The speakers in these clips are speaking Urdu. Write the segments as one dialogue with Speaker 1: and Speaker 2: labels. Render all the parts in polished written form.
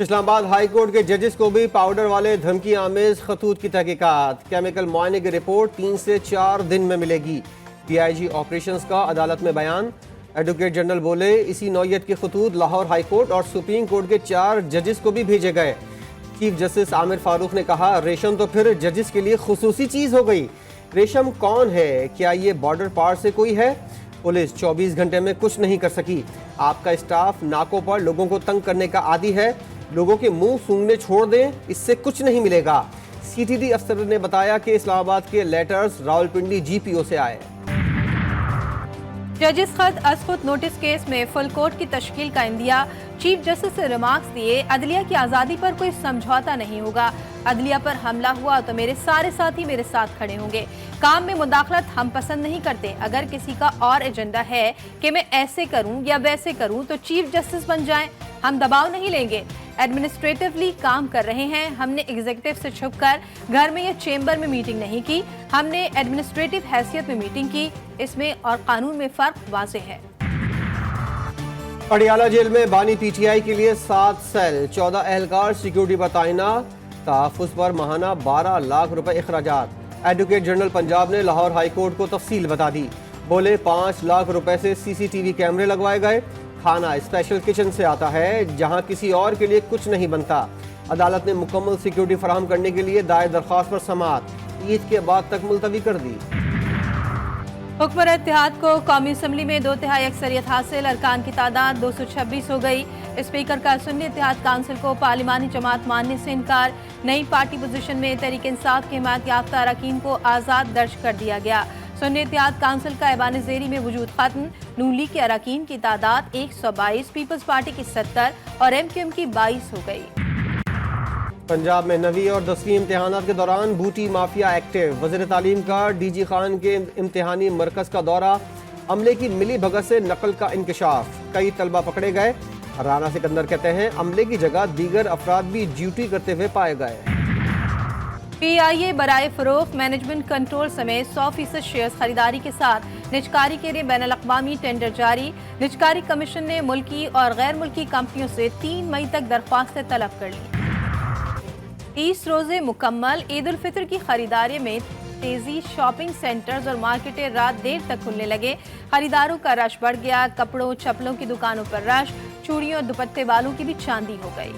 Speaker 1: اسلام آباد ہائی کورٹ کے ججز کو بھی پاؤڈر والے دھمکی آمیز خطوط کی تحقیقات، کیمیکل معائنے کی رپورٹ 3 سے 4 دن میں ملے گی۔ ڈی آئی جی آپریشنز کا عدالت میں بیان، ایڈوکیٹ جنرل بولے اسی نوعیت کے خطوط لاہور ہائی کورٹ اور سپریم کورٹ کے 4 ججز کو بھی بھیجے گئے۔ چیف جسٹس عامر فاروق نے کہا ریشم تو پھر ججز کے لیے خصوصی چیز ہو گئی۔ ریشم کون ہے؟ کیا یہ بارڈر پار سے کوئی ہے؟ پولیس 24 گھنٹے میں کچھ نہیں کر سکی۔ آپ کا اسٹاف ناکوں پر لوگوں کو تنگ کرنے کا عادی ہے، لوگوں کے منہ سونگھنے چھوڑ دیں، اس سے کچھ نہیں ملے گا۔ سی ٹی ڈی افسر نے بتایا کہ اسلام آباد کے لیٹرز راولپنڈی جی پی او سے آئے۔
Speaker 2: ججز خط از خود نوٹس کیس میں فل کورٹ کی تشکیل کا عندیہ، چیف جسٹس سے ریمارکس دیے عدلیہ کی آزادی پر کوئی سمجھوتا نہیں ہوگا، عدلیہ پر حملہ ہوا تو میرے سارے ساتھی میرے ساتھ کھڑے ہوں گے، کام میں مداخلت ہم پسند نہیں کرتے، اگر کسی کا اور ایجنڈا ہے کہ میں ایسے کروں یا ویسے کروں تو چیف جسٹس بن جائیں، ہم دباؤ نہیں لیں گے، ایڈمنسٹریٹولی کام کر رہے ہیں، ہم نے ایگزیکٹو سے چھپ کر گھر میں یا چیمبر میں میٹنگ نہیں کی، ہم نے ایڈمنسٹریٹو حیثیت میں میٹنگ کی، اس میں اور قانون میں فرق واضح ہے۔
Speaker 1: پٹیالہ جیل میں بانی پی ٹی آئی کے لیے 7 سیل، 14 اہلکار سیکیورٹی پر تعینات، تحفظ پر ماہانہ 12 لاکھ روپے اخراجات۔ ایڈوکیٹ جنرل پنجاب نے لاہور ہائی کورٹ کو تفصیل بتا دی، بولے 5 لاکھ روپے سے سی سی ٹی وی کیمرے لگوائے گئے، کھانا اسپیشل کچن سے آتا ہے جہاں کسی اور کے لیے کچھ نہیں بنتا۔ عدالت نے مکمل سیکیورٹی فراہم کرنے کے لیے دائر درخواست پر سماعت عید کے بعد تک ملتوی کر دی۔
Speaker 2: حکمر اتحاد کو قومی اسمبلی میں 2/3 اکثریت حاصل، ارکان کی تعداد 226 ہو گئی۔ اسپیکر کا سنی اتحاد کونسل کو پارلیمانی جماعت ماننے سے انکار، نئی پارٹی پوزیشن میں تحریک انصاف کے حمایت یافتہ اراکین کو آزاد درج کر دیا گیا۔ سنی اتحاد کونسل کا ایوان زیری میں وجود ختم، نون لیگ کے اراکین کی تعداد 122، پیپلز پارٹی کی 70 اور ایم کیو ایم کی 22 ہو گئی۔
Speaker 1: پنجاب میں 9ویں اور 10ویں امتحانات کے دوران بوٹی مافیا ایکٹیو، وزیر تعلیم کا ڈی جی خان کے امتحانی مرکز کا دورہ، عملے کی ملی بھگت سے نقل کا انکشاف، کئی طلبہ پکڑے گئے۔ رانا سکندر کہتے ہیں عملے کی جگہ دیگر افراد بھی ڈیوٹی کرتے ہوئے پائے گئے۔
Speaker 2: پی آئی اے برائے فروخت مینجمنٹ کنٹرول سمیت 100% شیئرز خریداری کے ساتھ نجکاری کے لیے بین الاقوامی ٹینڈر جاری، نجکاری کمیشن نے ملکی اور غیر ملکی کمپنیوں سے 3 مئی تک درخواستیں طلب کر لی۔ 30 روزے مکمل، عید الفطر کی خریداری میں تیزی، شاپنگ سینٹرز اور مارکیٹیں رات دیر تک کھلنے لگے، خریداروں کا رش بڑھ گیا، کپڑوں چپلوں کی دکانوں پر رش، چوڑیوں اور دوپٹے والوں کی بھی چاندی ہو گئی۔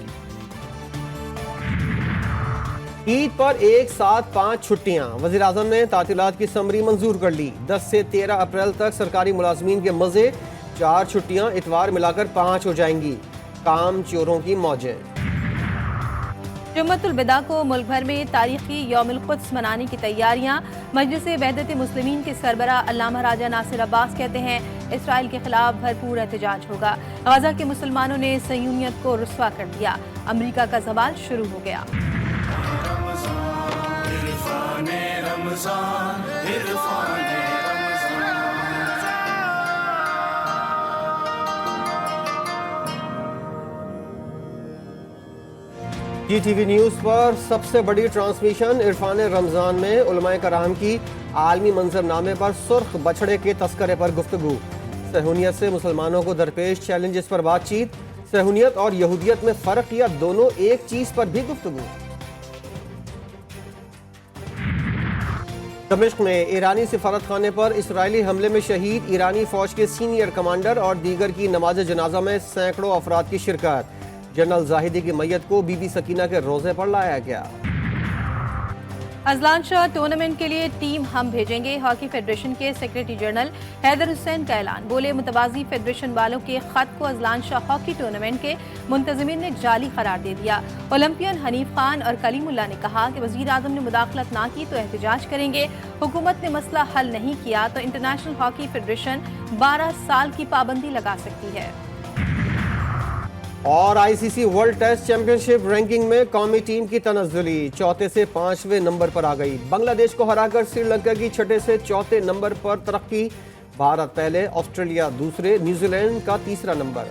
Speaker 1: عید پر ایک ساتھ 5 چھٹیاں، وزیر اعظم نے تعطیلات کی سمری منظور کر لی، 10 سے 13 اپریل تک سرکاری ملازمین کے مزے، 4 چھٹیاں اتوار ملا کر 5 ہو جائیں گی، کام چوروں کی موجیں۔
Speaker 2: جمعۃ الوداع کو ملک بھر میں تاریخی یوم القدس منانے کی تیاریاں، مجلس وحدت مسلمین کے سربراہ علامہ راجہ ناصر عباس کہتے ہیں اسرائیل کے خلاف بھرپور احتجاج ہوگا، غزہ کے مسلمانوں نے صہیونیت کو رسوا کر دیا، امریکہ کا زوال شروع ہو گیا۔
Speaker 1: جی ٹی وی نیوز پر سب سے بڑی ٹرانسمیشن عرفان رمضان میں علماء کرام کی عالمی منظر نامے پر سرخ بچھڑے کے تذکرے پر گفتگو، صہیونیت سے مسلمانوں کو درپیش چیلنجز پر بات چیت، صہیونیت اور یہودیت میں فرق یا دونوں ایک چیز پر بھی گفتگو۔ دمشق میں ایرانی سفارت خانے پر اسرائیلی حملے میں شہید ایرانی فوج کے سینئر کمانڈر اور دیگر کی نماز جنازہ میں سینکڑوں افراد کی شرکت، جنرل زاہدی کی میت کو بی بی سکینہ کے روضے پر لایا گیا۔
Speaker 2: اذلان شاہ ٹورنامنٹ کے لیے ٹیم ہم بھیجیں گے، ہاکی فیڈریشن کے سیکریٹری جنرل حیدر حسین کا اعلان، بولے متوازی فیڈریشن والوں کے خط کو اذلان شاہ ہاکی ٹورنامنٹ کے منتظمین نے جعلی قرار دے دیا۔ اولمپئن حنیف خان اور کلیم اللہ نے کہا کہ وزیر اعظم نے مداخلت نہ کی تو احتجاج کریں گے، حکومت نے مسئلہ حل نہیں کیا تو انٹرنیشنل ہاکی فیڈریشن 12 سال کی پابندی لگا سکتی ہے۔
Speaker 1: اور آئی سی سی ورلڈ ٹیسٹ چیمپئن شپ رینکنگ میں قومی ٹیم کی تنزلی 4 سے 5ویں نمبر پر آ گئی، بنگلہ دیش کو ہرا کر سری لنکا کی 6 سے 4 نمبر پر ترقی، بھارت پہلے، آسٹریلیا دوسرے، نیوزی لینڈ کا تیسرا نمبر۔